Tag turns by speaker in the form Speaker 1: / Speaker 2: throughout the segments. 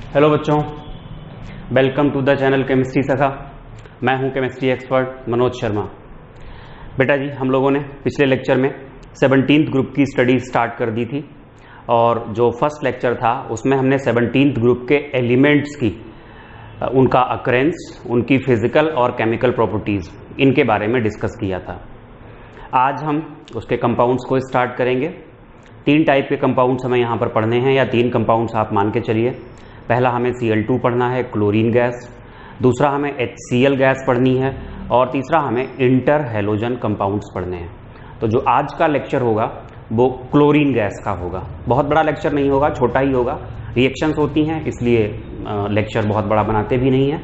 Speaker 1: Hello बच्चों, welcome to the channel chemistry Sakha. मैं हूं केमिस्ट्री एक्सपर्ट मनोज शर्मा। बेटा जी, हम लोगों ने पिछले लेक्चर में 17th ग्रुप की स्टडी स्टार्ट कर दी थी और जो फर्स्ट लेक्चर था उसमें हमने 17th ग्रुप के एलिमेंट्स की उनका अकरेंस, उनकी फिजिकल और केमिकल प्रॉपर्टीज़, इनके बारे में डिस्कस किया था। आज हम उसके कंपाउंड्स को स्टार्ट करेंगे। 3 टाइप के कंपाउंड्स हमें यहाँ पर पढ़ने हैं, या 3 कंपाउंड्स आप मान के चलिए। पहला हमें Cl2 पढ़ना है, क्लोरीन गैस। दूसरा हमें HCl गैस पढ़नी है और तीसरा हमें इंटर हैलोजन कंपाउंड्स पढ़ने हैं। तो जो आज का लेक्चर होगा वो क्लोरीन गैस का होगा। बहुत बड़ा लेक्चर नहीं होगा, छोटा ही होगा। रिएक्शंस होती हैं, इसलिए लेक्चर बहुत बड़ा बनाते भी नहीं है,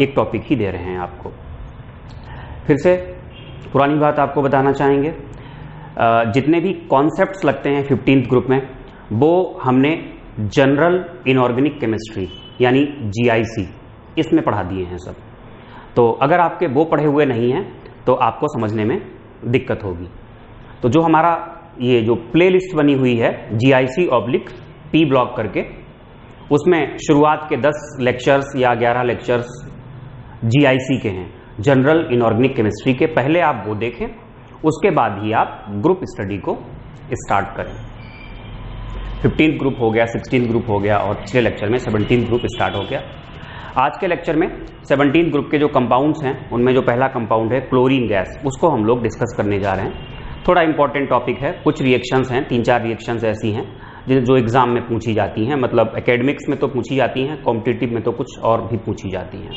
Speaker 1: एक टॉपिक ही दे रहे हैं आपको। फिर से पुरानी बात आपको बताना चाहेंगे, जितने भी कॉन्सेप्ट्स लगते हैं 15th ग्रुप में वो हमने जनरल इनऑर्गेनिक केमिस्ट्री यानी GIC इसमें पढ़ा दिए हैं सब। तो अगर आपके वो पढ़े हुए नहीं हैं तो आपको समझने में दिक्कत होगी। तो जो हमारा ये जो प्लेलिस्ट बनी हुई है GIC/P ब्लॉक करके, उसमें शुरुआत के 10 लेक्चर्स या 11 लेक्चर्स GIC के हैं, जनरल इनऑर्गेनिक केमिस्ट्री के। पहले आप वो देखें, उसके बाद ही आप ग्रुप स्टडी को स्टार्ट करें। 15th ग्रुप हो गया, 16th ग्रुप हो गया और पिछले लेक्चर में 17th ग्रुप स्टार्ट हो गया। आज के लेक्चर में 17th ग्रुप के जो कंपाउंड्स हैं उनमें जो पहला कंपाउंड है क्लोरीन गैस, उसको हम लोग डिस्कस करने जा रहे हैं। थोड़ा इंपॉर्टेंट टॉपिक है। कुछ रिएक्शंस हैं, 3-4 रिएक्शंस ऐसी हैं जो एग्जाम में पूछी जाती हैं, मतलब एकेडमिक्स में तो पूछी जाती हैं, कॉम्पिटिटिव में तो कुछ और भी पूछी जाती हैं।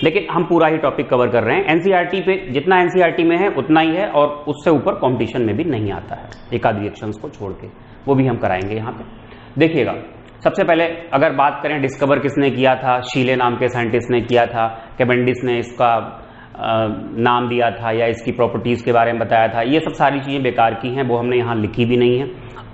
Speaker 1: लेकिन हम पूरा ही टॉपिक कवर कर रहे हैं। एनसीईआरटी पे जितना एनसीईआरटी में है उतना ही है और उससे ऊपर कंपटीशन में भी नहीं आता है, एक आध रिएक्शंस को छोड़ के। वो भी हम कराएंगे यहाँ पे। देखिएगा, सबसे पहले अगर बात करें डिस्कवर किसने किया था, शीले नाम के साइंटिस्ट ने किया था। कैवेंडिश ने इसका नाम दिया था या इसकी प्रॉपर्टीज के बारे में बताया था। ये सब सारी चीजें बेकार की हैं, वो हमने यहाँ लिखी भी नहीं है।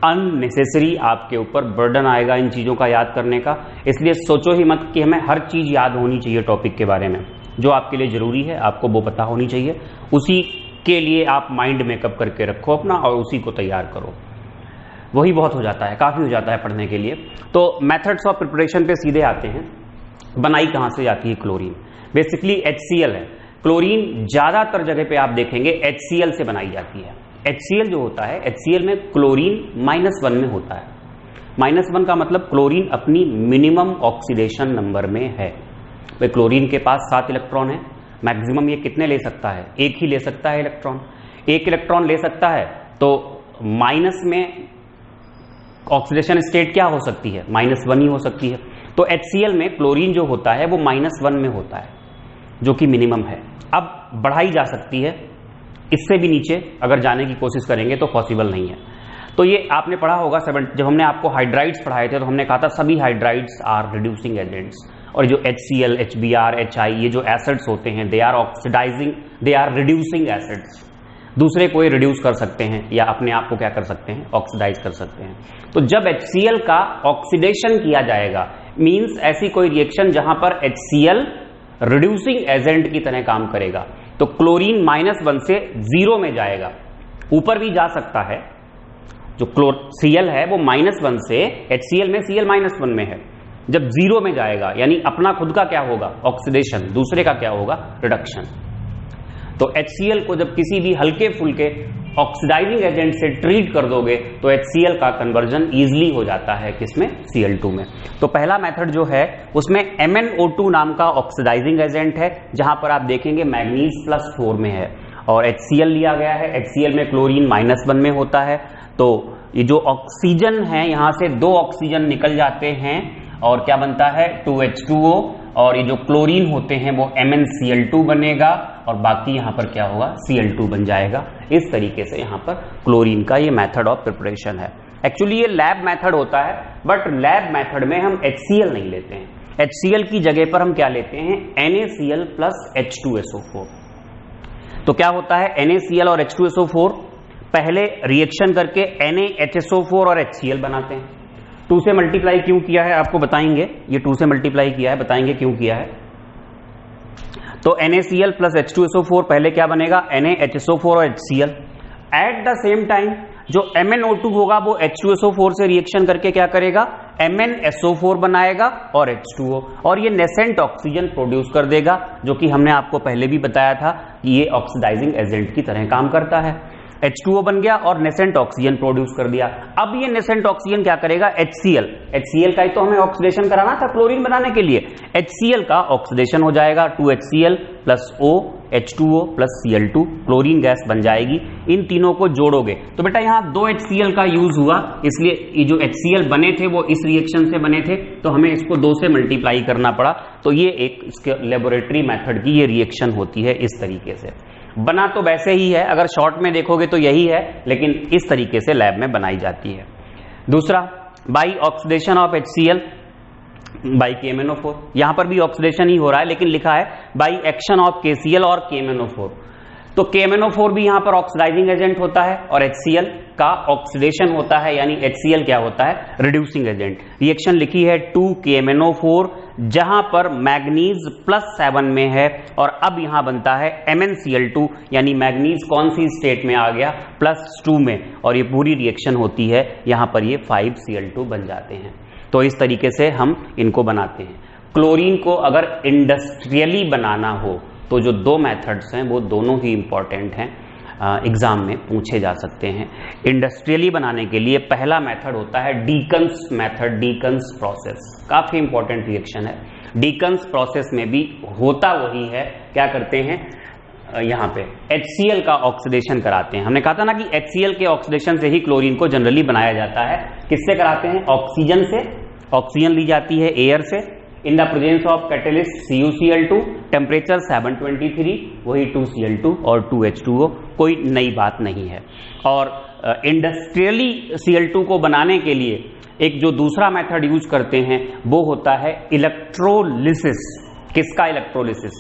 Speaker 1: अननेसेसरी आपके ऊपर बर्डन आएगा इन चीजों का याद करने का, इसलिए सोचो ही मत कि हमें हर चीज याद होनी चाहिए टॉपिक के बारे में। जो आपके लिए जरूरी है आपको वो पता होनी चाहिए, उसी के लिए आप माइंड मेकअप करके रखो अपना और उसी को तैयार करो। वही बहुत हो जाता है, काफी हो जाता है पढ़ने के लिए। तो मेथड्स ऑफ प्रिपरेशन पे सीधे आते हैं। बनाई कहां से जाती है क्लोरीन? बेसिकली HCl है। क्लोरीन ज्यादातर जगह पे आप देखेंगे HCl से बनाई जाती है। HCl जो होता है, HCl में क्लोरीन -1 में होता है। -1 का मतलब क्लोरीन अपनी मिनिमम ऑक्सीडेशन नंबर में है। भाई क्लोरीन के पास 7 इलेक्ट्रॉन है, मैक्सिमम ये कितने ले सकता है? 1 ही ले सकता है इलेक्ट्रॉन। 1 इलेक्ट्रॉन ले सकता है तो माइनस में ऑक्सीडेशन स्टेट क्या हो सकती है? -1 ही हो सकती है। तो HCl में क्लोरीन जो होता है वो -1 में होता है, जो कि मिनिमम है। अब बढ़ाई जा सकती है, इससे भी नीचे अगर जाने की कोशिश करेंगे तो पॉसिबल नहीं है। तो ये आपने पढ़ा होगा, जब हमने आपको हाइड्राइड्स पढ़ाए थे तो हमने कहा था सभी हाइड्राइड्स आर रिड्यूसिंग एजेंट्स। और जो HCl, HBr, HI ये जो एसिड्स होते हैं they are oxidizing, they are reducing acids. दूसरे को ये रिड्यूस कर सकते हैं या अपने आप को क्या कर सकते हैं? ऑक्सीडाइज कर सकते हैं। तो जब HCl का ऑक्सीडेशन किया जाएगा, मींस ऐसी कोई रिएक्शन जहां पर HCl रिड्यूसिंग एजेंट की तरह काम करेगा, तो क्लोरीन -1 से 0 में जाएगा। ऊपर भी जा सकता है। जो Cl है वो -1 से, HCl में Cl -1 में है, जब 0 में जाएगा यानी अपना खुद का क्या होगा? ऑक्सीडेशन। दूसरे का क्या होगा? रिडक्शन। तो HCl को जब किसी भी हल्के फुल्के ऑक्सीडाइजिंग एजेंट से ट्रीट कर दोगे तो HCl का कन्वर्जन इजीली हो जाता है किसमें? Cl2 में। तो पहला मेथड जो है उसमें MnO2 नाम का ऑक्सीडाइजिंग एजेंट है, जहां पर आप देखेंगे मैग्नीज +4 में है और HCl लिया गया है। HCl में क्लोरीन -1 में होता है। तो ये जो ऑक्सीजन है, यहां से 2 ऑक्सीजन निकल जाते हैं और क्या बनता है? 2H2O। और ये जो क्लोरीन होते हैं वो MnCl2 बनेगा और बाकी यहां पर क्या होगा? Cl2 बन जाएगा। इस तरीके से यहां पर क्लोरीन का ये मेथड ऑफ प्रिपरेशन है। एक्चुअली ये लैब मेथड होता है, बट लैब मेथड में हम HCl नहीं लेते हैं। HCl की जगह पर हम क्या लेते हैं? NaCl + H2SO4। तो क्या होता है? NaCl और H2SO4 पहले रिएक्शन करके NaHSO4 और HCl बनाते हैं। 2 से मल्टीप्लाई क्यों किया है आपको बताएंगे। ये 2 से मल्टीप्लाई किया है, बताएंगे क्यों किया है। तो NaCl + H2SO4 पहले क्या बनेगा? NaHSO4 और HCl। At the same time जो MnO2 होगा वो H2SO4 से रिएक्शन करके क्या करेगा, MnSO4 बनाएगा और H2O, और ये नेसेंट ऑक्सीजन प्रोड्यूस कर देगा, जो कि हमने आपको पहले भी बताया था कि ये ऑक्सीडाइजिंग एजेंट की तरह काम करता है। H2O बन गया और नेसेंट ऑक्सीजन प्रोड्यूस कर दिया। अब ये नेसेंट ऑक्सीजन क्या करेगा, HCl का ही तो हमें ऑक्सीडेशन कराना था क्लोरीन बनाने के लिए। HCl का ऑक्सीडेशन हो जाएगा 2HCl plus O H2O plus Cl2, chlorine gas बन जाएगी। इन तीनों को जोड़ोगे तो बेटा यहाँ 2 HCl का यूज हुआ, इसलिए ये जो HCl बने थे वो इस रिएक्शन से बने थे, तो हमें इसको 2 से मल्टीप्लाई करना पड़ा। तो ये एक इसके लेबोरेटरी मेथड की ये रिएक्शन होती है इस तरीके से। बना तो वैसे ही है, अगर शॉर्ट में देखोगे तो यही है, लेकिन इस तरीके से लैब में बनाई जाती है। दूसरा, by oxidation of HCl by KMnO4, यहां पर भी ऑक्सीडेशन ही हो रहा है, लेकिन लिखा है बाई एक्शन ऑफ KCl और KMnO4। तो KMnO4 भी यहां पर ऑक्सीडाइजिंग एजेंट होता है और HCl का ऑक्सीडेशन होता है, यानी HCl क्या होता है, रिड्यूसिंग एजेंट। रिएक्शन लिखी है 2KMnO4, जहां पर मैग्नीज +7 में है, और अब यहां बनता है MnCl2, यानी मैग्नीज कौन सी स्टेट में आ गया, +2 में, और ये पूरी रिएक्शन होती है, यहां पर ये 5Cl2 बन जाते हैं। तो इस तरीके से हम इनको बनाते हैं। क्लोरीन को अगर इंडस्ट्रियली बनाना हो तो जो 2 मेथड्स हैं वो दोनों ही इंपॉर्टेंट हैं, एग्जाम में पूछे जा सकते हैं। इंडस्ट्रियली बनाने के लिए पहला मेथड होता है डीकन्स मेथड, डीकन्स प्रोसेस, काफी इंपॉर्टेंट रिएक्शन है। डीकन्स प्रोसेस में भी होता वही है, क्या करते हैं, यहाँ पे HCl का ऑक्सीडेशन कराते हैं। हमने कहा था ना कि HCl के ऑक्सीडेशन से ही क्लोरीन को जनरली बनाया जाता है। किससे कराते हैं, ऑक्सीजन से, ऑक्सीजन ली जाती है एयर से, in the presence of catalyst CuCl2, temperature 723, वही 2Cl2 और 2H2O, कोई नई बात नहीं है। और इंडस्ट्रियली Cl2 को बनाने के लिए एक जो दूसरा मेथड यूज करते हैं वो होता है इलेक्ट्रोलिसिस। किसका इलेक्ट्रोलिसिस,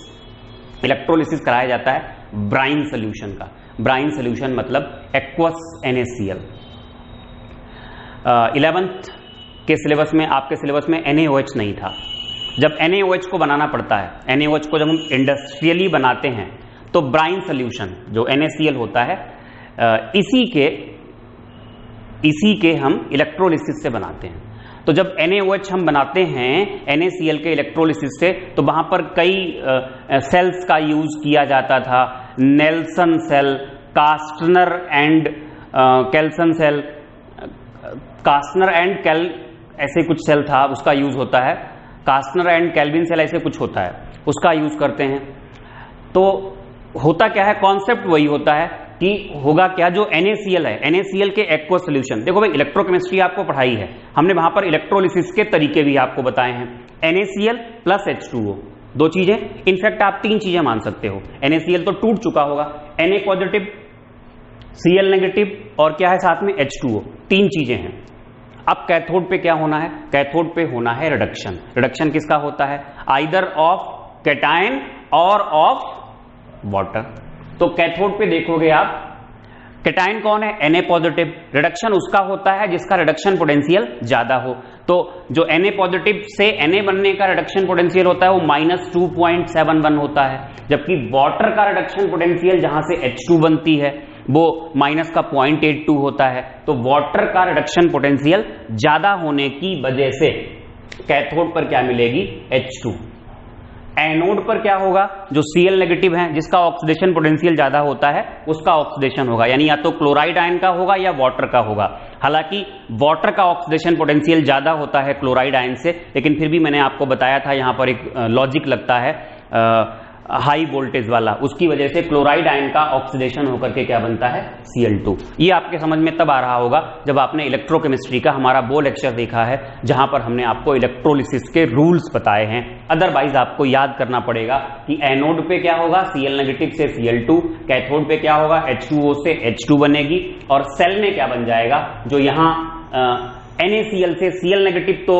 Speaker 1: इलेक्ट्रोलिसिस कराया जाता है ब्राइन सोल्यूशन का। ब्राइन सोल्यूशन मतलब एक्वस NaCl। 11th के सिलेबस में, आपके सिलेबस में NaOH नहीं था। जब NaOH को बनाना पड़ता है, NaOH को जब हम इंडस्ट्रियली बनाते हैं तो ब्राइन सोल्यूशन जो NaCl होता है, इसी के हम इलेक्ट्रोलिसिस से बनाते हैं। तो जब NaOH हम बनाते हैं NaCl के इलेक्ट्रोलिसिस से, तो वहां पर कई सेल्स का यूज किया जाता था, Nelson cell, Castner and Kellner cell, Castner and कैल ऐसे कुछ सेल था, उसका यूज होता है, कास्टनर एंड कैल्विन सेल ऐसे कुछ होता है, उसका यूज करते हैं। तो होता क्या है, कॉन्सेप्ट वही होता है कि होगा क्या, जो NaCl है, NaCl के एक्वस सोल्यूशन, देखो भाई इलेक्ट्रोकेमिस्ट्री आपको पढ़ाई है, हमने वहां पर इलेक्ट्रोलिसिस के तरीके भी आपको बताए हैं। NaCl प्लस H2O, 2 चीजें, इनफैक्ट आप 3 चीजें मान सकते हो। NaCl तो टूट चुका होगा, Na पॉजिटिव, Cl नेगेटिव और क्या है साथ में H2O, 3 चीजें हैं। अब कैथोड पे क्या होना है, कैथोड पे होना है रिडक्शन। रिडक्शन किसका होता है, आइदर ऑफ कैटायन और ऑफ वाटर। तो कैथोड पे देखोगे आप, कैटायन कौन है, Na पॉजिटिव, रिडक्शन उसका होता है जिसका रिडक्शन पोटेंशियल ज्यादा हो। तो जो Na पॉजिटिव से Na बनने का रिडक्शन पोटेंशियल होता है वो -2.71 होता है, जबकि वाटर का रिडक्शन पोटेंशियल जहां से H2 बनती है वो माइनस का 0.82 होता है। तो वाटर का रिडक्शन पोटेंशियल ज्यादा होने की वजह से कैथोड पर क्या मिलेगी, H2। एनोड पर क्या होगा, जो Cl नेगेटिव है जिसका ऑक्सीडेशन पोटेंशियल ज्यादा होता है उसका ऑक्सीडेशन होगा, यानी या तो क्लोराइड आयन का होगा या वाटर का होगा। हालांकि वाटर का ऑक्सीडेशन पोटेंशियल ज्यादा होता है क्लोराइड आयन से, लेकिन फिर भी मैंने आपको बताया था यहां पर एक लॉजिक लगता है हाई वोल्टेज वाला, उसकी वजह से क्लोराइड आयन का ऑक्सीडेशन होकर के क्या बनता है, Cl2। ये आपके समझ में तब आ रहा होगा जब आपने इलेक्ट्रोकेमिस्ट्री का हमारा वो लेक्चर देखा है जहां पर हमने आपको इलेक्ट्रोलिसिस के रूल्स बताए हैं। अदरवाइज आपको याद करना पड़ेगा कि एनोड पे क्या होगा, Cl नेगेटिव से Cl2, कैथोड पे क्या होगा, H2O से H2 बनेगी, और सेल में क्या बन जाएगा, जो यहाँ NaCl से Cl नेगेटिव तो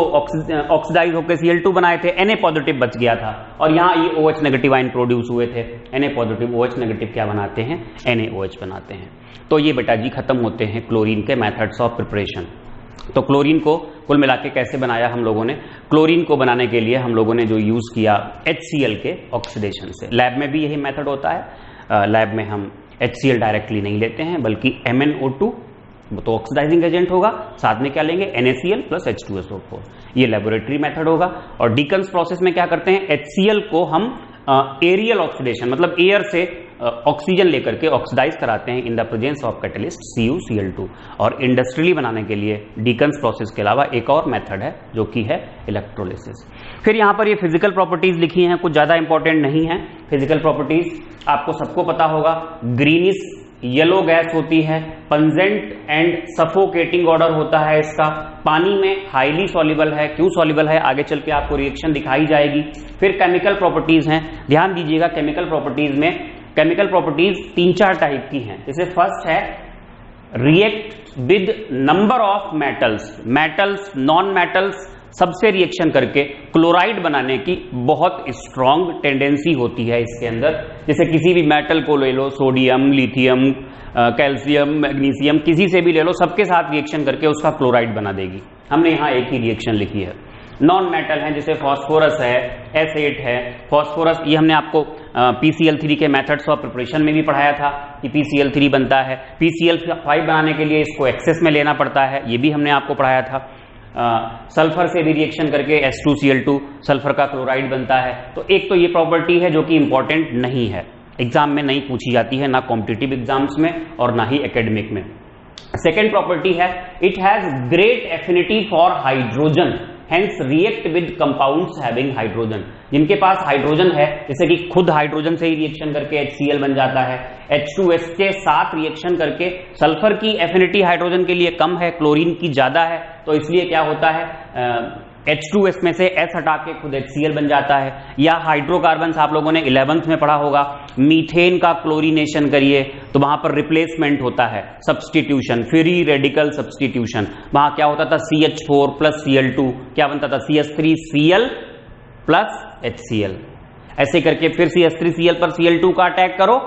Speaker 1: ऑक्सीडाइज होकर Cl2 बनाए थे, Na पॉजिटिव बच गया था, और यहाँ ये OH नेगेटिव आयन प्रोड्यूस हुए थे। Na पॉजिटिव OH नेगेटिव क्या बनाते हैं, NaOH बनाते हैं। तो ये बेटा जी खत्म होते हैं क्लोरीन के मेथड्स ऑफ प्रिपरेशन। तो क्लोरीन को कुल मिला के कैसे बनाया हम लोगों ने, क्लोरीन को बनाने के लिए हम लोगों ने जो यूज किया HCl के ऑक्सीडेशन से। लैब में भी यही मेथड होता है, लैब में हम HCl डायरेक्टली नहीं लेते हैं बल्कि MnO2 तो ऑक्सीडाइजिंग एजेंट होगा, साथ में क्या लेंगे NaCl प्लस H2SO4, ये लेबोरेटरी मेथड होगा। और डीकन्स प्रोसेस में क्या करते हैं, HCl को हम एरियल ऑक्सीडेशन मतलब एयर से ऑक्सीजन लेकर के ऑक्सीडाइज कराते हैं in the presence of catalyst CuCl2। और इंडस्ट्रियली बनाने के लिए डीकन्स प्रोसेस के अलावा एक और मेथड है जो कि है इलेक्ट्रोलिसिस। फिर यहाँ पर ये फिजिकल प्रॉपर्टीज लिखी हैं, कुछ ज्यादा इंपॉर्टेंट नहीं है। फिजिकल प्रॉपर्टीज आपको सबको पता होगा, ग्रीनिश येलो गैस होती है, पंजेंट एंड सफोकेटिंग ऑर्डर होता है इसका, पानी में हाईली सॉल्युबल है। क्यों सॉल्युबल है, आगे चल के आपको रिएक्शन दिखाई जाएगी। फिर केमिकल प्रॉपर्टीज हैं, ध्यान दीजिएगा केमिकल प्रॉपर्टीज में केमिकल प्रॉपर्टीज 3-4 टाइप की हैं। जैसे फर्स्ट है react with number of metals non metals सबसे रिएक्शन करके क्लोराइड बनाने की बहुत स्ट्रॉन्ग टेंडेंसी होती है इसके अंदर। जैसे किसी भी मेटल को ले लो, सोडियम, लिथियम, कैल्शियम, मैग्नीशियम, किसी से भी ले लो, सबके साथ रिएक्शन करके उसका क्लोराइड बना देगी। हमने यहाँ एक ही रिएक्शन लिखी है। नॉन मेटल है जैसे फॉस्फोरस है, S8 है, फॉस्फोरस, ये हमने आपको PCl3 के मेथड्स ऑफ प्रिपरेशन में भी पढ़ाया था कि PCl3 बनता है। PCl5 बनाने के लिए इसको एक्सेस में लेना पड़ता है, ये भी हमने आपको पढ़ाया था। सल्फर से भी रिएक्शन करके H2Cl2 सल्फर का क्लोराइड बनता है। तो एक तो ये प्रॉपर्टी है जो कि इंपॉर्टेंट नहीं है, एग्जाम में नहीं पूछी जाती है, ना कॉम्पिटिटिव एग्जाम्स में और ना ही एकेडमिक में। सेकेंड प्रॉपर्टी है it has great affinity for hydrogen, hence react with compounds having hydrogen. जिनके पास हाइड्रोजन है, जैसे कि खुद हाइड्रोजन से ही रिएक्शन करके HCl बन जाता है, H2S के साथ रिएक्शन करके सल्फर की एफिनिटी हाइड्रोजन के लिए कम है, क्लोरीन की ज्यादा है, तो इसलिए क्या होता है H2S में से S हटा के खुद HCl बन जाता है। या हाइड्रोकार्बन आप लोगों ने 11th में पढ़ा होगा, मीथेन का क्लोरीनेशन करिए तो वहां पर रिप्लेसमेंट होता है, सब्सटीट्यूशन, फ्री रेडिकल सब्सटीट्यूशन। वहां क्या होता था CH4 प्लस Cl2 क्या बनता था CH3Cl प्लस HCl। ऐसे करके फिर CH3Cl पर Cl2 का अटैक करो,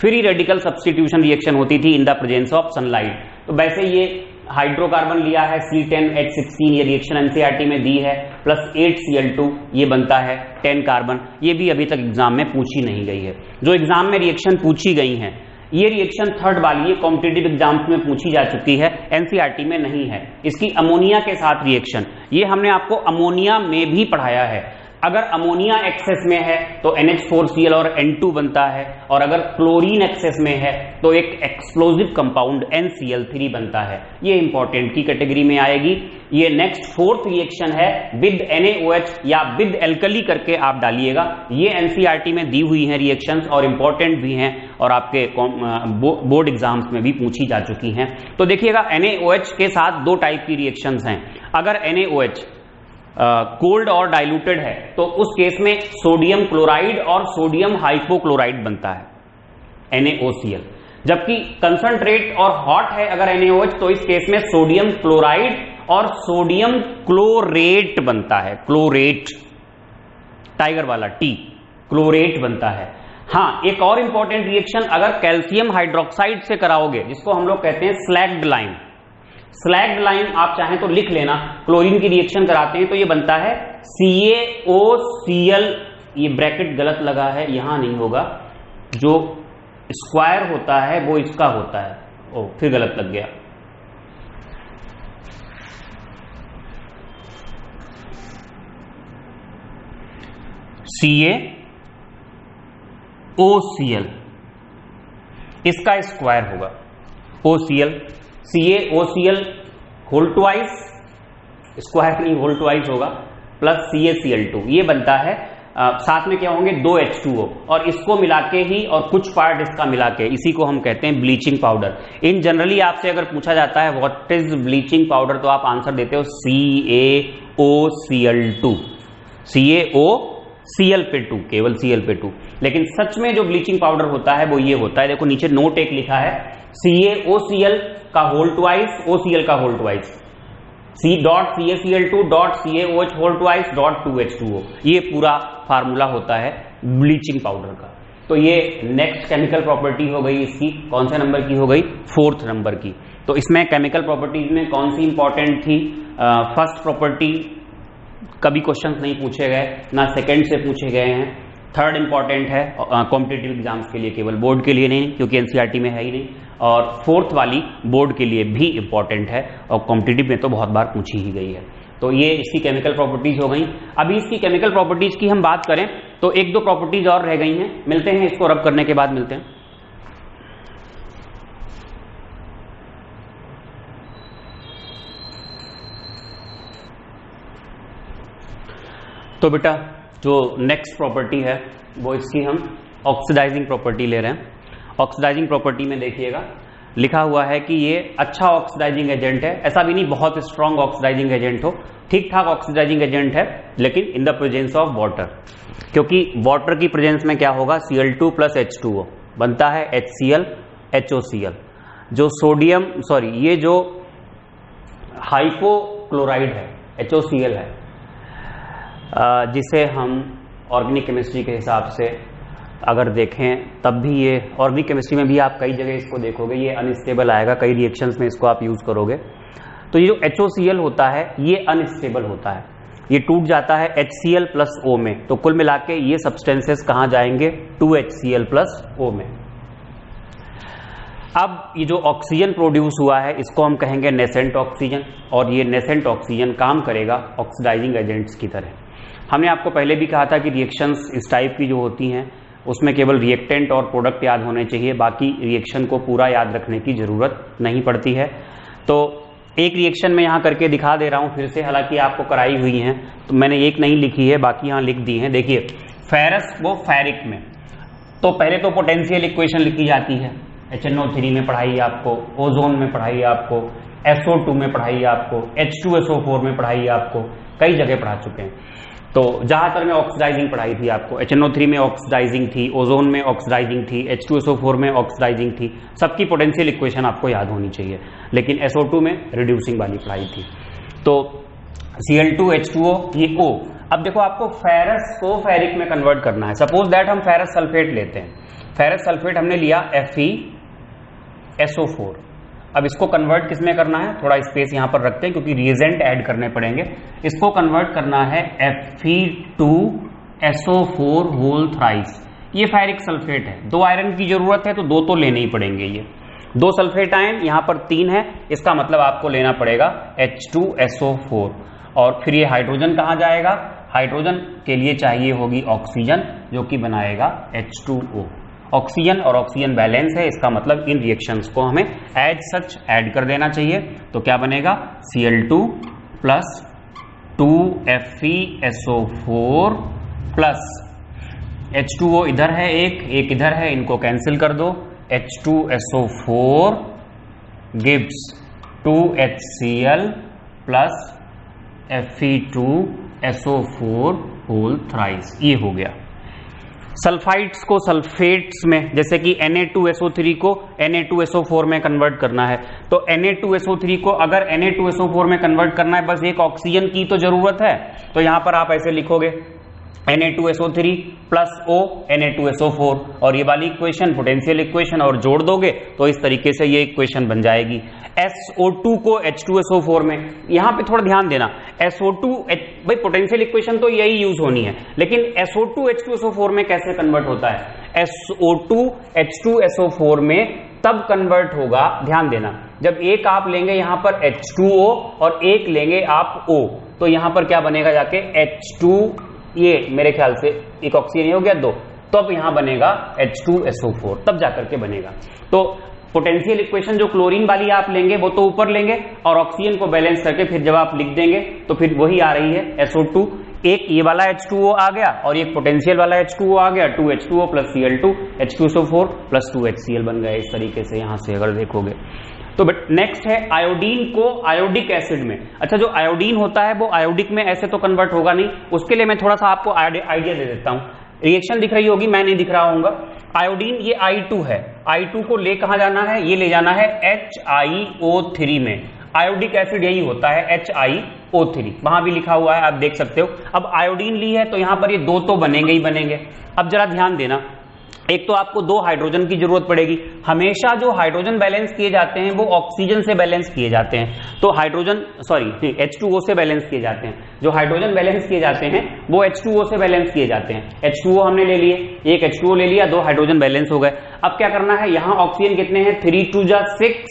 Speaker 1: फ्री रेडिकल सब्सटीट्यूशन रिएक्शन होती थी in the presence of sunlight. तो वैसे ये हाइड्रोकार्बन लिया है C10H16, ये रिएक्शन एनसीईआरटी में दी है, प्लस 8Cl2 ये बनता है 10 कार्बन। ये भी अभी तक एग्जाम में पूछी नहीं गई है। जो एग्जाम में रिएक्शन पूछी गई हैं, ये रिएक्शन थर्ड वाली, ये कॉम्पिटिटिव एग्जाम्स में पूछी जा चुकी है, एनसीईआरटी में नहीं है। इसकी अमोनिया के साथ रिएक्शन, ये हमने आपको अमोनिया में भी पढ़ाया है। अगर अमोनिया एक्सेस में है तो NH4Cl और N2 बनता है, और अगर क्लोरीन एक्सेस में है तो एक एक्सप्लोजिव कंपाउंड NCl3 बनता है। ये इंपॉर्टेंट की कैटेगरी में आएगी। ये नेक्स्ट फोर्थ रिएक्शन है विद NaOH या विद एल्कली करके आप डालिएगा। ये एनसीईआरटी में दी हुई हैं रिएक्शंस और इंपॉर्टेंट भी हैं और आपके बोर्ड एग्जाम्स में भी पूछी जा चुकी हैं। तो देखिएगा NaOH के साथ दो टाइप की रिएक्शंस हैं। अगर NaOH कोल्ड और डाइल्यूटेड है तो उस केस में सोडियम क्लोराइड और सोडियम हाइपोक्लोराइड बनता है NaOCl। जबकि कंसंट्रेट और हॉट है अगर NaOH तो इस केस में सोडियम क्लोराइड और सोडियम क्लोरेट बनता है। क्लोरेट, टाइगर वाला T, क्लोरेट बनता है। हाँ, एक और इंपॉर्टेंट रिएक्शन अगर कैल्शियम हाइड्रोक्साइड से कराओगे, जिसको हम लोग कहते हैं स्लैग्ड लाइन। स्लैग्ड लाइन आप चाहें तो लिख लेना, क्लोरीन की रिएक्शन कराते हैं तो ये बनता है CaOCl। ये ब्रैकेट गलत लगा है, यहां नहीं होगा, जो स्क्वायर होता है वो इसका होता है। ओ, फिर गलत लग गया। CaOCl इसका स्क्वायर होगा OCl, CaOCl whole twice, square नहीं होल ट्वाइस होगा, प्लस CaCl2 ये बनता है। साथ में क्या होंगे, 2 H2O, और इसको मिला के ही और कुछ पार्ट इसका मिला के, इसी को हम कहते हैं ब्लीचिंग पाउडर। इन जनरली आपसे अगर पूछा जाता है व्हाट इज ब्लीचिंग पाउडर तो आप आंसर देते हो CaOCl2, CaOCl पे 2, केवल Cl पे 2। लेकिन सच में जो ब्लीचिंग पाउडर होता है वो ये होता है, देखो नीचे नोट एक लिखा है, CaOCl का होल ट्वाइस, OCl का whole twice, CaCl2 CaOH whole twice 2H2O। ये पूरा फार्मूला होता है ब्लीचिंग पाउडर का। तो ये नेक्स्ट केमिकल प्रॉपर्टी हो गई इसकी, कौन से नंबर की हो गई, 4th नंबर की। तो इसमें केमिकल प्रॉपर्टीज में कौन सी इंपॉर्टेंट थी, फर्स्ट प्रॉपर्टी कभी क्वेश्चंस नहीं पूछे गए, ना सेकंड से पूछे गए हैं। थर्ड इंपॉर्टेंट है कॉम्पिटिटिव एग्जाम्स के लिए, केवल बोर्ड के लिए नहीं, क्योंकि एनसीईआरटी में है ही नहीं। और फोर्थ वाली बोर्ड के लिए भी इंपॉर्टेंट है और कॉम्पिटिटिव में तो बहुत बार पूछी ही गई है। तो ये इसकी केमिकल प्रॉपर्टीज हो गई। अभी इसकी केमिकल प्रॉपर्टीज की हम बात करें तो एक दो प्रॉपर्टीज और रह गई हैं, मिलते हैं इसको रब करने के बाद मिलते हैं। तो बेटा जो नेक्स्ट प्रॉपर्टी है वो इसकी हम ऑक्सीडाइजिंग प्रॉपर्टी ले रहे हैं। ऑक्सीडाइजिंग प्रॉपर्टी में देखिएगा लिखा हुआ है कि ये अच्छा ऑक्सीडाइजिंग एजेंट है, ऐसा भी नहीं बहुत स्ट्रॉन्ग ऑक्सीडाइजिंग एजेंट हो, ठीक ठाक ऑक्सीडाइजिंग एजेंट है, लेकिन in the presence of water. क्योंकि वाटर की प्रेजेंस में क्या होगा, Cl2 प्लस H2O बनता है HCl HOCl। जो सोडियम ये जो हाइपोक्लोराइड है HOCl है, जिसे हम ऑर्गेनिक केमिस्ट्री के हिसाब से अगर देखें तब भी ये ऑर्गेनिक केमिस्ट्री में भी आप कई जगह इसको देखोगे ये अनस्टेबल आएगा, कई रिएक्शंस में इसको आप यूज करोगे। तो ये जो HOCl होता है ये अनस्टेबल होता है, ये टूट जाता है HCl प्लस O में। तो कुल मिला के ये सब्सटेंसेस कहाँ जाएंगे, 2HCl प्लस O में। अब ये जो ऑक्सीजन प्रोड्यूस हुआ है इसको हम कहेंगे नेसेंट ऑक्सीजन, और ये नेसेंट ऑक्सीजन काम करेगा ऑक्सीडाइजिंग एजेंट्स की तरह। हमने आपको पहले भी कहा था कि रिएक्शंस इस टाइप की जो होती हैं उसमें केवल रिएक्टेंट और प्रोडक्ट याद होने चाहिए, बाकी रिएक्शन को पूरा याद रखने की जरूरत नहीं पड़ती है। तो एक रिएक्शन में यहाँ करके दिखा दे रहा हूँ फिर से, हालांकि आपको कराई हुई हैं तो मैंने एक नहीं लिखी है, बाकी यहाँ लिख दी है। देखिए फेरस वो फेरिक में, तो पहले तो पोटेंशियल इक्वेशन लिखी जाती है, HNO3 में पढ़ाई आपको, ओजोन में पढ़ाई आपको, SO2 में पढ़ाई आपको, H2SO4 में पढ़ाई आपको, कई जगह पढ़ा चुके हैं। तो ज्यादातर में ऑक्सीडाइजिंग पढ़ाई थी आपको, HNO3 में ऑक्सीडाइजिंग थी, ओजोन में ऑक्सीडाइजिंग थी, H2SO4 में ऑक्सीडाइजिंग थी, सबकी पोटेंशियल इक्वेशन आपको याद होनी चाहिए। लेकिन SO2 में रिड्यूसिंग वाली पढ़ाई थी। तो Cl2 H2O ये O। अब देखो आपको फेरस को फेरिक में कन्वर्ट करना है। सपोज दैट हम फेरस सल्फेट लेते हैं, फेरस सल्फेट हमने लिया FeSO4। अब इसको कन्वर्ट किस में करना है, थोड़ा स्पेस यहां पर रखते हैं क्योंकि रिएजेंट ऐड करने पड़ेंगे। इसको कन्वर्ट करना है Fe2SO4 होल थ्राइस। ये फेरिक सल्फेट है, 2 आयरन की जरूरत है तो 2 तो लेने ही पड़ेंगे। ये 2 सल्फेट आयन यहां पर 3 है, इसका मतलब आपको लेना पड़ेगा H2SO4। और फिर ये हाइड्रोजन कहां जाएगा, हाइड्रोजन के लिए चाहिए होगी ऑक्सीजन जो कि बनाएगा H2O। ऑक्सीजन और ऑक्सीजन बैलेंस है, इसका मतलब इन रिएक्शंस को हमें एज सच ऐड कर देना चाहिए। तो क्या बनेगा, Cl2 plus 2FeSO4 plus H2O इधर है, एक इधर है, इनको कैंसिल कर दो, H2SO4 gives 2HCl plus Fe2SO4 whole thrice. ये हो गया। सल्फाइड्स को सल्फेट्स में, जैसे कि Na2SO3 को Na2SO4 में कन्वर्ट करना है, तो Na2SO3 को अगर Na2SO4 में कन्वर्ट करना है, बस एक ऑक्सीजन की तो जरूरत है। तो यहां पर आप ऐसे लिखोगे Na2SO3 प्लस O Na2SO4, और ये वाली इक्वेशन पोटेंशियल इक्वेशन और जोड़ दोगे तो इस तरीके से ये इक्वेशन बन जाएगी। SO2 को H2SO4 में, यहां पे थोड़ा ध्यान देना, SO2 भाई पोटेंशियल इक्वेशन तो यही यूज होनी है, लेकिन SO2 H2SO4 में कैसे कन्वर्ट होता है, SO2 H2SO4 में तब कन्वर्ट होगा, ध्यान देना, जब एक आप लेंगे यहां पर H2O और एक लेंगे आप O, तो यहां पर क्या बनेगा जाके H2, ये मेरे ख्याल से एक ऑक्सीजन हो गया 2, तो अब यहां बनेगा H2SO4, तब जाकर के बनेगा। तो पोटेंशियल इक्वेशन जो क्लोरीन वाली आप लेंगे वो तो ऊपर लेंगे, और ऑक्सीजन को बैलेंस करके फिर जब आप लिख देंगे तो फिर वही आ रही है SO2, एक ये वाला H2O आ गया और एक पोटेंशियल वाला H2O आ गया, 2H2O plus Cl2 H2SO4 plus 2HCl बन गया। इस तरीके से यहां से अगर देखोगे तो बट नेक्स्ट है आयोडीन को आयोडिक एसिड में। अच्छा, जो आयोडीन होता है वो आयोडिक में ऐसे तो कन्वर्ट होगा नहीं, उसके लिए मैं थोड़ा सा आपको आइडिया दे देता हूं। रिएक्शन दिख रही होगी, मैं नहीं दिख रहा हूंगा। आयोडीन ये I2 है, I2 को ले कहां जाना है, ये ले जाना है HiO3 में। आयोडिक एसिड यही होता है HiO3, वहां भी लिखा हुआ है आप देख सकते हो। अब आयोडीन ली है तो यहां पर ये 2 तो बनेंगे ही बनेंगे। अब जरा ध्यान देना, एक तो आपको 2 हाइड्रोजन की जरूरत पड़ेगी। हमेशा जो हाइड्रोजन बैलेंस किए जाते हैं वो ऑक्सीजन से बैलेंस किए जाते हैं, तो हाइड्रोजन H2O से बैलेंस किए जाते हैं। जो हाइड्रोजन बैलेंस किए जाते हैं वो H2O से बैलेंस किए जाते हैं। H2O हमने ले लिए, एक H2O ले लिया, 2 हाइड्रोजन बैलेंस हो गए। अब क्या करना है, यहां ऑक्सीजन कितने हैं, 3 2 जा 6,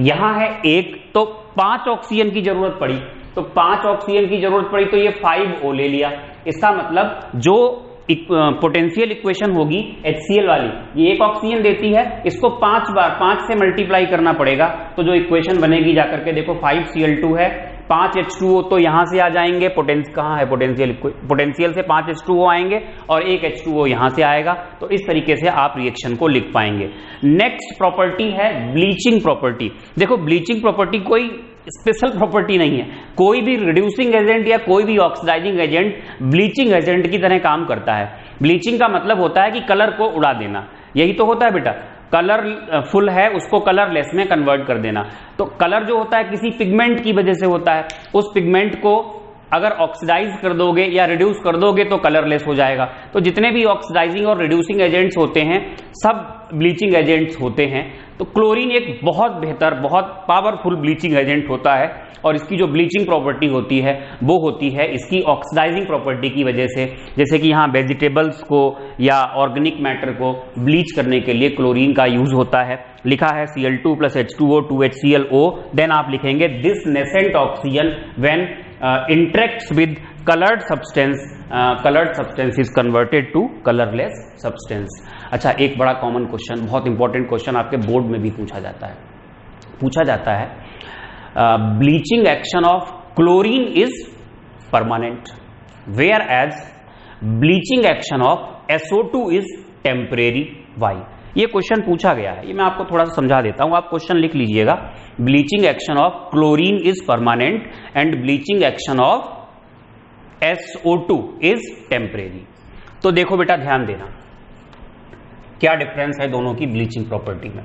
Speaker 1: यहां है 1, तो 5 ऑक्सीजन की जरूरत पड़ी, तो 5 ऑक्सीजन की जरूरत पड़ी तो ये 5O ले लिया। इसका मतलब जो पोटेंशियल इक्वेशन होगी HCl वाली, ये 1 ऑक्सीजन देती है, इसको 5 से मल्टीप्लाई करना पड़ेगा, तो जो इक्वेशन बनेगी जाकर के देखो 5Cl2 है, 5 H2O तो यहां से आ जाएंगे, कहां है पोटेंशियल से 5 H2O आएंगे और 1 H2O यहां से आएगा। तो इस तरीके से आप रिएक्शन को लिख पाएंगे। नेक्स्ट प्रॉपर्टी है ब्लीचिंग प्रॉपर्टी। देखो ब्लीचिंग प्रॉपर्टी कोई स्पेशल प्रॉपर्टी नहीं है, कोई भी रिड्यूसिंग एजेंट या कोई भी ऑक्सीडाइजिंग एजेंट ब्लीचिंग एजेंट की तरह काम करता है। ब्लीचिंग का मतलब होता है कि कलर को उड़ा देना, यही तो होता है बेटा। कलर फुल है उसको कलरलेस में कन्वर्ट कर देना। तो कलर जो होता है किसी पिगमेंट की वजह से होता है, उस पिगमेंट को अगर ऑक्सीडाइज कर दोगे या रिड्यूस कर दोगे तो कलरलेस हो जाएगा। तो जितने भी ऑक्सीडाइजिंग और रिड्यूसिंग एजेंट्स होते हैं सब ब्लीचिंग एजेंट्स होते हैं। तो क्लोरीन एक बहुत बेहतर, बहुत पावरफुल ब्लीचिंग एजेंट होता है और इसकी जो ब्लीचिंग प्रॉपर्टी होती है वो होती है इसकी ऑक्सीडाइजिंग प्रॉपर्टी की वजह से। जैसे कि यहाँ वेजिटेबल्स को या ऑर्गेनिक मैटर को ब्लीच करने के लिए क्लोरीन का यूज होता है। लिखा है Cl2 + H2O 2HClO, देन आप लिखेंगे this nascent oxygen when interacts with colored substance is converted to colorless substance। अच्छा, एक बड़ा कॉमन क्वेश्चन, बहुत इंपॉर्टेंट क्वेश्चन आपके बोर्ड में भी पूछा जाता है bleaching action of chlorine is permanent whereas bleaching action of SO2 is temporary. Why? ये क्वेश्चन पूछा गया है, ये मैं आपको थोड़ा सा समझा देता हूं, आप क्वेश्चन लिख लीजिएगा। Bleaching action of chlorine is permanent and bleaching action of SO2 is temporary. तो देखो बेटा ध्यान देना, क्या डिफरेंस है दोनों की ब्लीचिंग प्रॉपर्टी में।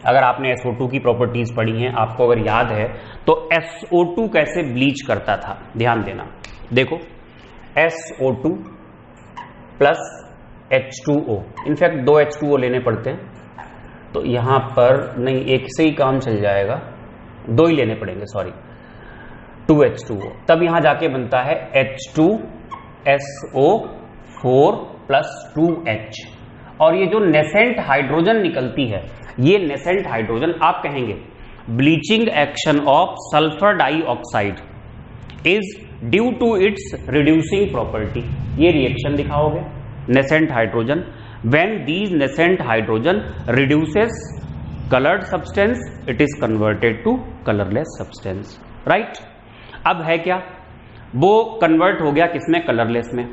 Speaker 1: अगर आपने SO2 की प्रॉपर्टीज पढ़ी हैं, आपको अगर याद है तो SO2 कैसे ब्लीच करता था, ध्यान देना। देखो SO2 plus H2O, in fact 2 H2O लेने पड़ते हैं, तो यहां पर नहीं, एक से ही काम चल जाएगा, 2 ही लेने पड़ेंगे, सॉरी 2 H2O, तब यहां जाके बनता है H2SO4 + 2H। और ये जो नेसेंट हाइड्रोजन निकलती है, ये नेसेंट हाइड्रोजन आप कहेंगे bleaching action of sulphur dioxide is due to its reducing property. ये रिएक्शन दिखाओगे nascent hydrogen, when these nascent hydrogen reduces colored substance it is converted to colorless substance, right? अब है क्या, वो कन्वर्ट हो गया किसमें, कलरलेस में।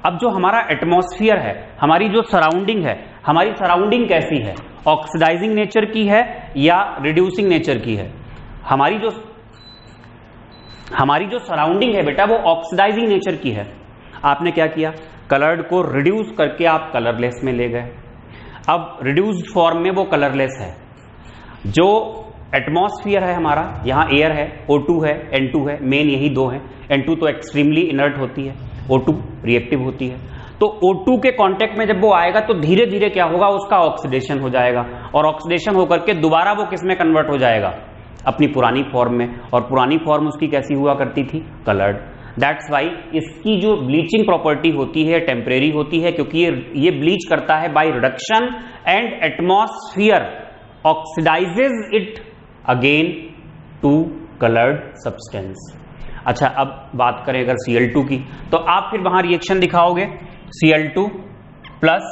Speaker 1: अब जो हमारा एटमॉस्फेयर है, हमारी जो सराउंडिंग है, हमारी सराउंडिंग कैसी है, ऑक्सीडाइजिंग नेचर की है या रिड्यूसिंग नेचर की है। हमारी जो सराउंडिंग है बेटा वो ऑक्सीडाइजिंग नेचर की है। आपने क्या किया, कलर्ड को रिड्यूस करके आप कलरलेस में ले गए। अब रिड्यूस्ड फॉर्म में वो कलरलेस है। जो एटमॉस्फेयर है हमारा, यहां एयर है, O2 है, N2 है, मेन यही 2 है। N2 तो एक्सट्रीमली इनर्ट होती है, O2 रिएक्टिव होती है। तो O2 के कांटेक्ट में जब वो आएगा तो धीरे धीरे क्या होगा, उसका ऑक्सीडेशन हो जाएगा और ऑक्सीडेशन होकर के दोबारा वो किस में कन्वर्ट हो जाएगा, अपनी पुरानी फॉर्म में। और पुरानी फॉर्म उसकी कैसी हुआ करती थी, कलर्ड। दैट्स वाई इसकी जो ब्लीचिंग प्रॉपर्टी होती है टेम्परेरी होती है, क्योंकि ये ब्लीच करता है by reduction and atmosphere oxidises it again two coloured substance. अच्छा, अब बात करें अगर Cl2 की, तो आप फिर वहां रिएक्शन दिखाओगे। Cl2 प्लस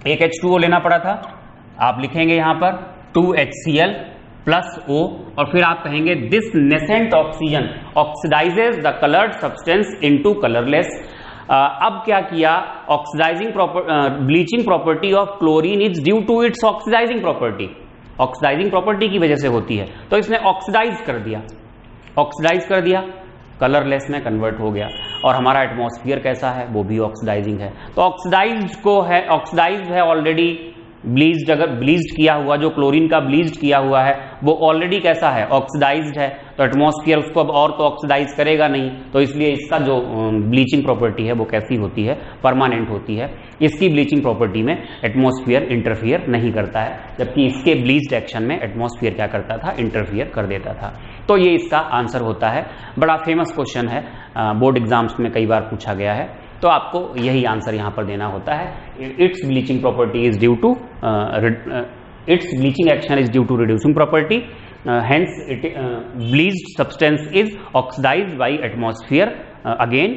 Speaker 1: एक H2O लेना पड़ा था, आप लिखेंगे यहां पर 2HCl प्लस O और फिर आप कहेंगे this nascent oxygen oxidizes the coloured substance into colourless. अब क्या किया, oxidizing bleaching property of chlorine is due to its oxidizing property, oxidizing property की वजह से होती है, तो इसने ऑक्सीडाइज कर दिया, कलरलेस में कन्वर्ट हो गया। और हमारा एटमॉस्फेयर कैसा है, वो भी ऑक्सीडाइजिंग है। तो ऑक्सीडाइज है ऑलरेडी, ब्लीच्ड, अगर ब्लीच्ड किया हुआ, जो क्लोरीन का ब्लीच्ड किया हुआ है वो ऑलरेडी कैसा है, ऑक्सीडाइज्ड है। तो एटमॉस्फेयर उसको अब और तो ऑक्सीडाइज करेगा नहीं, तो इसलिए इसका जो ब्लीचिंग प्रॉपर्टी है वो कैसी होती है, परमानेंट होती है। इसकी ब्लीचिंग प्रॉपर्टी में एटमॉस्फेयर इंटरफियर नहीं करता है, जबकि इसके ब्लीच्ड एक्शन में एटमॉस्फेयर क्या करता था, इंटरफियर कर देता था। तो ये इसका आंसर होता है। बड़ा फेमस क्वेश्चन है, बोर्ड एग्जाम्स में कई बार पूछा गया है, तो आपको यही आंसर यहां पर देना होता है। Its bleaching property is due to its bleaching action is due to reducing property, hence it bleached substance is oxidized by atmosphere again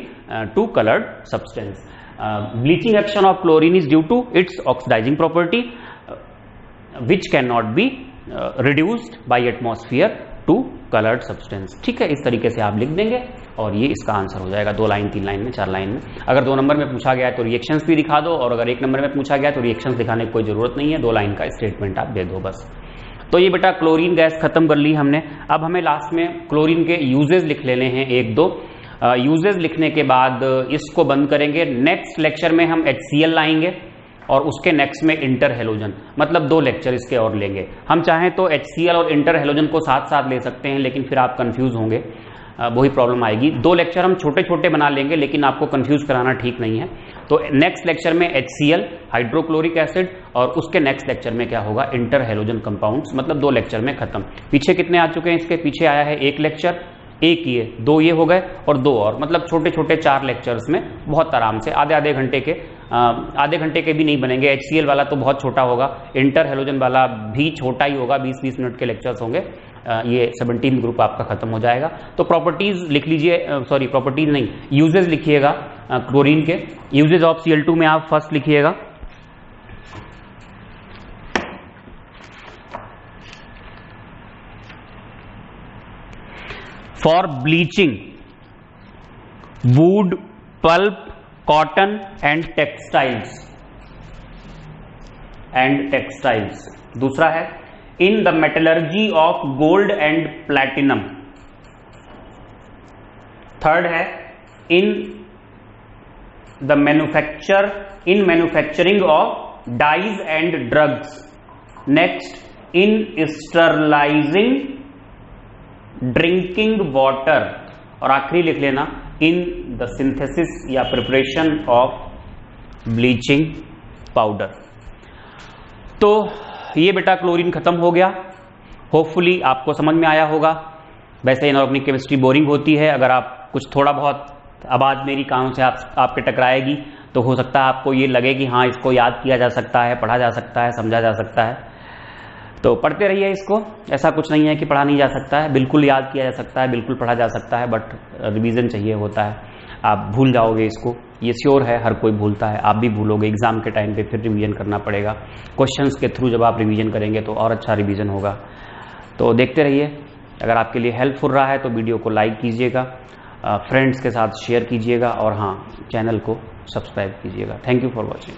Speaker 1: to colored substance. Bleaching action of chlorine is due to its oxidizing property which cannot be reduced by atmosphere to colored substance. ठीक है, इस तरीके से आप लिख देंगे और ये इसका आंसर हो जाएगा। 2 लाइन, 3 लाइन में, 4 लाइन में। अगर 2 नंबर में पूछा गया है तो रिएक्शंस भी दिखा दो, और अगर 1 नंबर में पूछा गया है तो रिएक्शंस दिखाने की कोई जरूरत नहीं है, 2 लाइन का स्टेटमेंट आप दे दो बस। तो ये बेटा क्लोरीन गैस खत्म कर ली हमने। अब हमें लास्ट में क्लोरीन के यूजेस लिख लेने हैं 1-2। यूजेस लिखने के बाद इसको बंद करेंगे। नेक्स्ट लेक्चर में हम HCl लाएंगे और उसके नेक्स्ट में इंटर हेलोजन, मतलब 2 लेक्चर इसके और लेंगे। हम चाहें तो HCl और इंटर हेलोजन को साथ साथ ले सकते हैं, लेकिन फिर आप कंफ्यूज होंगे, वही प्रॉब्लम आएगी। 2 लेक्चर हम छोटे छोटे बना लेंगे, लेकिन आपको कंफ्यूज कराना ठीक नहीं है। तो नेक्स्ट लेक्चर में HCl, हाइड्रोक्लोरिक एसिड, और उसके नेक्स्ट लेक्चर में क्या होगा, इंटर हेलोजन कंपाउंड्स, मतलब 2 लेक्चर में खत्म। पीछे कितने आ चुके हैं, इसके पीछे आया है 1 लेक्चर, 1 ये, 2 ये हो गए और 2 और, मतलब छोटे छोटे 4 लेक्चर्स में बहुत आराम से आधे घंटे के, आधे घंटे के भी नहीं बनेंगे। HCl वाला तो बहुत छोटा होगा, इंटर हेलोजन वाला भी छोटा ही होगा, 20-20 मिनट के लेक्चर्स होंगे। ये 17 ग्रुप आपका खत्म हो जाएगा। तो प्रॉपर्टीज लिख लीजिए, सॉरी प्रॉपर्टीज नहीं, यूजेज लिखिएगा क्लोरीन के। यूजेज ऑफ Cl2 में आप फर्स्ट लिखिएगा for bleaching would, pulp, cotton and textiles. दूसरा है in the metallurgy of gold and platinum। Third है in manufacturing of dyes and drugs। Next in sterilizing drinking water। और आखिरी लिख लेना in the synthesis या preparation of bleaching powder। तो ये बेटा क्लोरीन खत्म हो गया। होपफुली आपको समझ में आया होगा। वैसे इनऑर्गेनिक केमिस्ट्री बोरिंग होती है, अगर आप कुछ थोड़ा बहुत आवाज़ मेरी कानों से आपके टकराएगी तो हो सकता है आपको ये लगे कि हाँ इसको याद किया जा सकता है, पढ़ा जा सकता है, समझा जा सकता है। तो पढ़ते रहिए इसको, ऐसा कुछ नहीं है कि पढ़ा नहीं जा सकता है, बिल्कुल याद किया जा सकता है, बिल्कुल पढ़ा जा सकता है, बट रिवीजन चाहिए होता है। आप भूल जाओगे इसको, ये श्योर है, हर कोई भूलता है, आप भी भूलोगे। एग्जाम के टाइम पे फिर रिवीजन करना पड़ेगा। क्वेश्चंस के थ्रू जब आप रिवीजन करेंगे तो और अच्छा रिवीजन होगा। तो देखते रहिए। अगर आपके लिए हेल्पफुल रहा है तो वीडियो को लाइक कीजिएगा, फ्रेंड्स के साथ शेयर कीजिएगा, और हाँ, चैनल को सब्सक्राइब कीजिएगा। Thank you for watching.